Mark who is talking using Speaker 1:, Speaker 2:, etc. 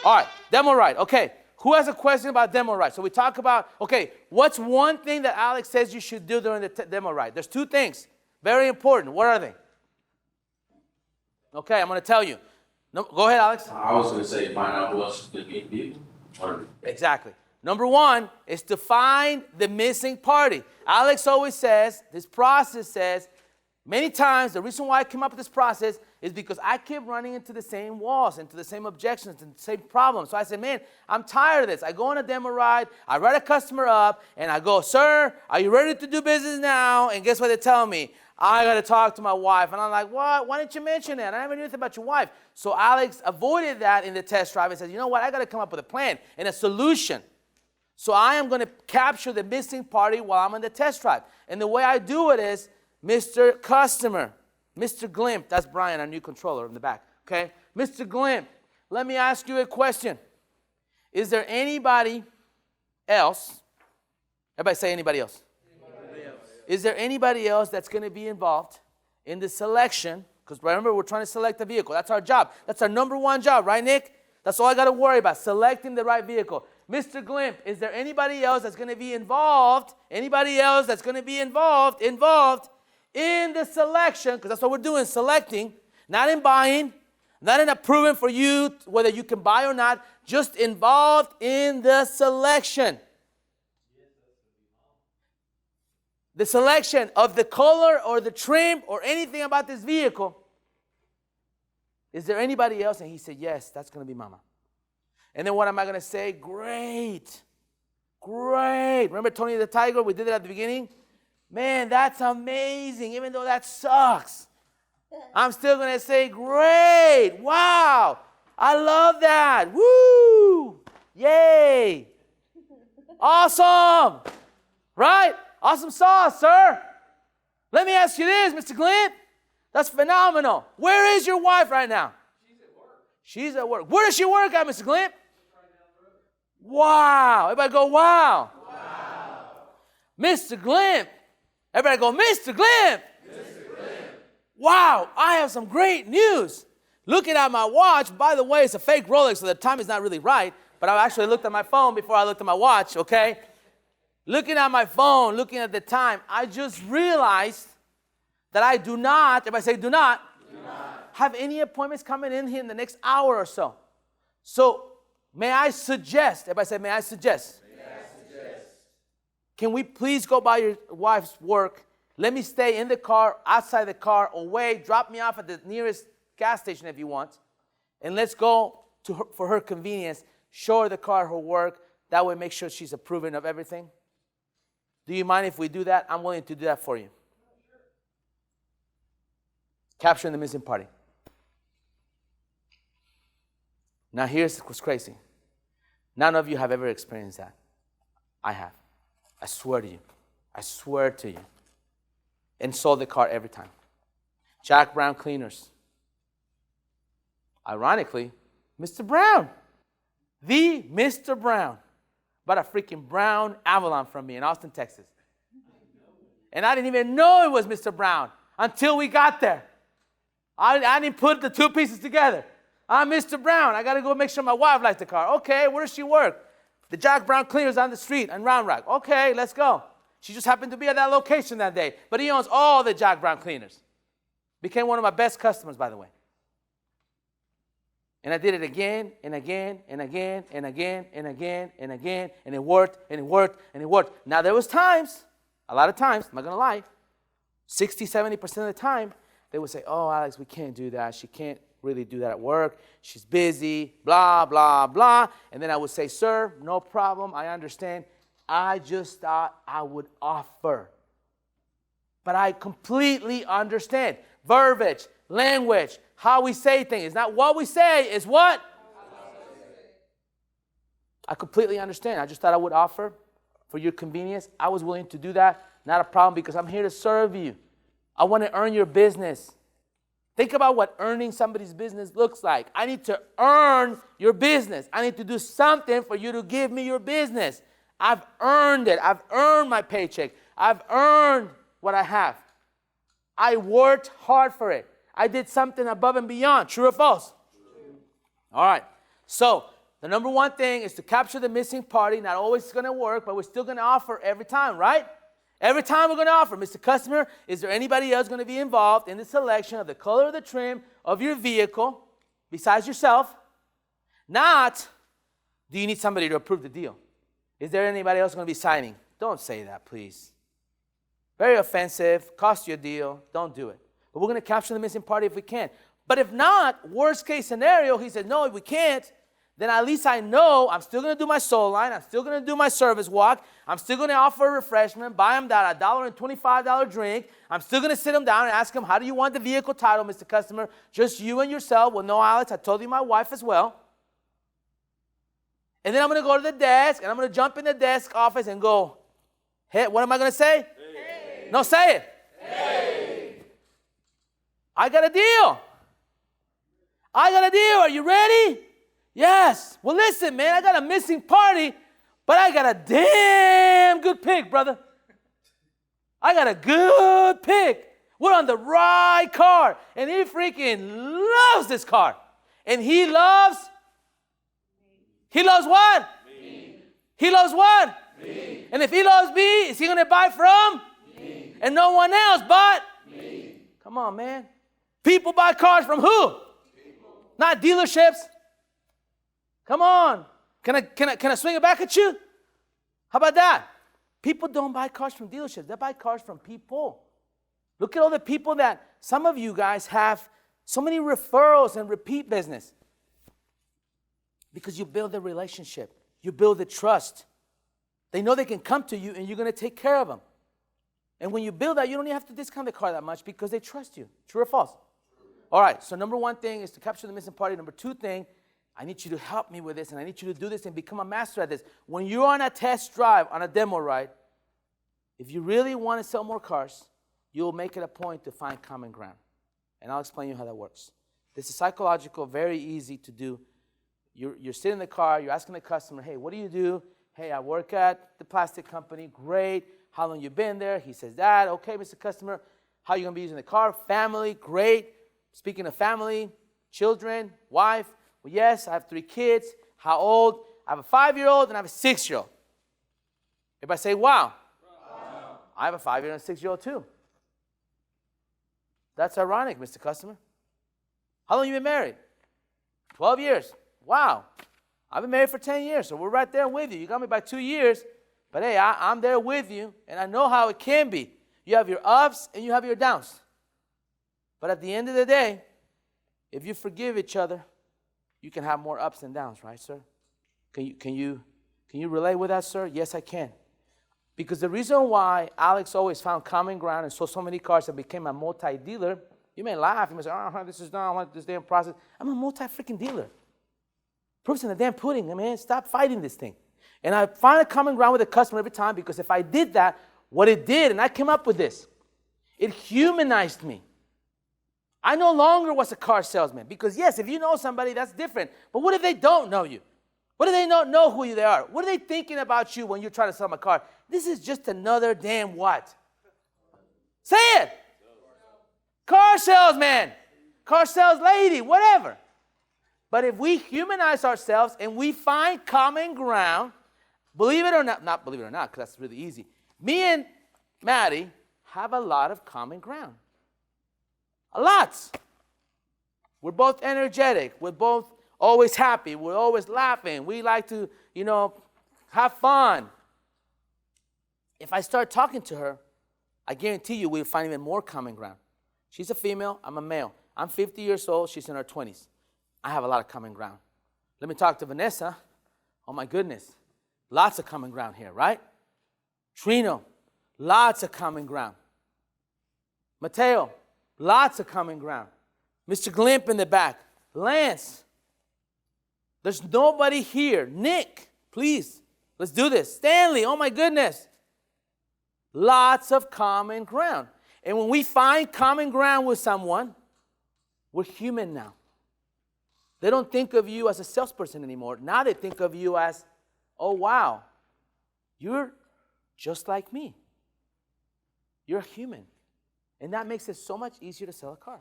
Speaker 1: All right, demo ride. Okay, who has a question about demo ride? So we talk about, okay, what's one thing that Alex says you should do during the demo ride? There's two things, very important. What are they? Okay, I'm going to tell you. No, go ahead, Alex.
Speaker 2: I was going to say find out who else could be vehicle.
Speaker 1: Exactly. Number one is to find the missing party. Alex always says, this process says, many times, the reason why I came up with this process is because I kept running into the same walls, into the same objections, and the same problems. So I said, man, I'm tired of this. I go on a demo ride, I write a customer up, and I go, sir, are you ready to do business now? And guess what they tell me? I got to talk to my wife. And I'm like, what? Why didn't you mention it? I never knew anything about your wife. So Alex avoided that in the test drive and said, you know what? I got to come up with a plan and a solution. So I am going to capture the missing party while I'm on the test drive. And the way I do it is, Mr. Customer, Mr. Glimp, that's Brian, our new controller in the back, okay? Mr. Glimp, let me ask you a question. Is there anybody else, everybody say anybody else. Is there anybody else that's going to be involved in the selection? Because remember, we're trying to select a vehicle. That's our job. That's our number one job, right, Nick? That's all I got to worry about, selecting the right vehicle. Mr. Glimp, is there anybody else that's going to be involved? Anybody else that's going to be involved in the selection? Because that's what we're doing, selecting, not in buying, not in approving for you whether you can buy or not, just involved in the selection. The selection of the color or the trim or anything about this vehicle. Is there anybody else? And he said, yes, that's going to be Mama. And then what am I going to say? Great. Great. Remember Tony the Tiger? We did it at the beginning. Man, that's amazing. Even though that sucks, I'm still going to say, great. Wow. I love that. Woo. Yay. Awesome. Right? Awesome sauce, sir. Let me ask you this, Mr. Glimp. That's phenomenal. Where is your wife right now?
Speaker 2: She's at work.
Speaker 1: She's at work. Where does she work at, Mr. Glimp? Wow. Everybody go, wow.
Speaker 2: Wow.
Speaker 1: Mr. Glimp. Everybody go, Mr. Glimp.
Speaker 2: Mr. Glimp.
Speaker 1: Wow, I have some great news. Looking at my watch, by the way, it's a fake Rolex, so the time is not really right, but I actually looked at my phone before I looked at my watch, okay? Looking at my phone, looking at the time, I just realized that I do not, everybody say do not, have any appointments coming in here in the next hour or so. So, may I suggest, everybody say, may I suggest?
Speaker 2: May I suggest?
Speaker 1: Can we please go by your wife's work? Let me stay in the car, outside the car, away, drop me off at the nearest gas station if you want, and let's go to her, for her convenience, show her the car, her work, that way make sure she's approving of everything. Do you mind if we do that? I'm willing to do that for you. Capturing the missing party. Now here's what's crazy. None of you have ever experienced that. I have. I swear to you. I swear to you. And sold the car every time. Jack Brown cleaners. Ironically, Mr. Brown. The Mr. Brown. Bought a freaking brown Avalon from me in Austin, Texas. And I didn't even know it was Mr. Brown until we got there. I didn't put the two pieces together. I'm Mr. Brown. I got to go make sure my wife likes the car. Okay, where does she work? The Jack Brown cleaners on the street in Round Rock. Okay, let's go. She just happened to be at that location that day. But he owns all the Jack Brown cleaners. Became one of my best customers, by the way. And I did it again and again and again and again and again and again. And it worked and it worked and it worked. Now there was times, a lot of times, I'm not going to lie, 60, 70% of the time, they would say, oh, Alex, we can't do that. She can't really do that at work. She's busy, blah, blah, blah. And then I would say, sir, no problem. I understand. I just thought I would offer. But I completely understand. Verbiage, language, how we say things. It's not what we say, it's what? I completely understand. I just thought I would offer for your convenience. I was willing to do that. Not a problem because I'm here to serve you. I want to earn your business. Think about what earning somebody's business looks like. I need to earn your business. I need to do something for you to give me your business. I've earned it. I've earned my paycheck. I've earned what I have. I worked hard for it. I did something above and beyond. True or false? True. All right. So the number one thing is to capture the missing party. Not always going to work, but we're still going to offer every time, right? Every time we're going to offer, Mr. Customer, is there anybody else going to be involved in the selection of the color of the trim of your vehicle besides yourself? Not, do you need somebody to approve the deal? Is there anybody else going to be signing? Don't say that, please. Very offensive, cost you a deal. Don't do it. But we're going to capture the missing party if we can. But if not, worst case scenario, he said, no, we can't. Then at least I know I'm still going to do my soul line. I'm still going to do my service walk. I'm still going to offer a refreshment, buy them that $1.25 drink. I'm still going to sit them down and ask them, how do you want the vehicle title, Mr. Customer? Just you and yourself. Well, no, Alex, I told you my wife as well. And then I'm going to go to the desk, and I'm going to jump in the desk office and go, hey, what am I going to say? Hey. No, say it. Hey. I got a deal. I got a deal. Are you ready? Yes. Well, listen, man, I got a missing party, but I got a damn good pick, brother. I got a good pick. We're on the right car, and he freaking loves this car. And he loves what? Me. He loves what? Me. And if he loves me, is he going to buy from? Me. And no one else but? Me. Come on, man. People buy cars from who? People. Not dealerships. Come on. Can I swing it back at you? How about that? People don't buy cars from dealerships. They buy cars from people. Look at all the people that some of you guys have so many referrals and repeat business. Because you build the relationship. You build the trust. They know they can come to you and you're going to take care of them. And when you build that, you don't even have to discount the car that much because they trust you. True or false? All right, so number one thing is to capture the missing party. Number two thing, I need you to help me with this, and I need you to do this and become a master at this. When you're on a test drive, on a demo ride, if you really want to sell more cars, you'll make it a point to find common ground. And I'll explain you how that works. This is psychological, very easy to do. You're sitting in the car, you're asking the customer, hey, what do you do? Hey, I work at the plastic company. Great. How long you been there? He says that. Okay, Mr. Customer, how are you going to be using the car? Family. Great. Speaking of family, children, wife. Well, yes, I have 3 kids. How old? I have a 5-year-old and I have a 6-year-old. Everybody say, wow. Wow. I have a 5-year-old and a 6-year-old too. That's ironic, Mr. Customer. How long have you been married? 12 years. Wow. I've been married for 10 years, so we're right there with you. You got me by 2 years, but hey, I'm there with you, and I know how it can be. You have your ups and you have your downs. But at the end of the day, if you forgive each other, you can have more ups and downs, right, sir? Can you relate with that, sir? Yes, I can. Because the reason why Alex always found common ground and sold so many cars and became a multi-dealer, you may laugh. You may say, this is not, I want this damn process. I'm a multi-freaking dealer. Proof's in the damn pudding, man. Stop fighting this thing. And I find a common ground with the customer every time because if I did that, what it did, and I came up with this, it humanized me. I no longer was a car salesman because, yes, if you know somebody, that's different. But what if they don't know you? What if they don't know who they are? What are they thinking about you when you're trying to sell them a car? This is just another damn what? Say it. Car salesman. Car sales lady, whatever. But if we humanize ourselves and we find common ground, believe it or not believe it or not, because that's really easy. Me and Maddie have a lot of common ground. A lot. We're both energetic. We're both always happy. We're always laughing. We like to, have fun. If I start talking to her, I guarantee you we'll find even more common ground. She's a female. I'm a male. I'm 50 years old. She's in her 20s. I have a lot of common ground. Let me talk to Vanessa. Oh, my goodness. Lots of common ground here, right? Trino, lots of common ground. Mateo, lots of common ground. Mr. Glimp in the back. Lance, there's nobody here. Nick, please, let's do this. Stanley, oh, my goodness. Lots of common ground. And when we find common ground with someone, we're human now. They don't think of you as a salesperson anymore. Now they think of you as, oh, wow, you're just like me. You're a human. And that makes it so much easier to sell a car.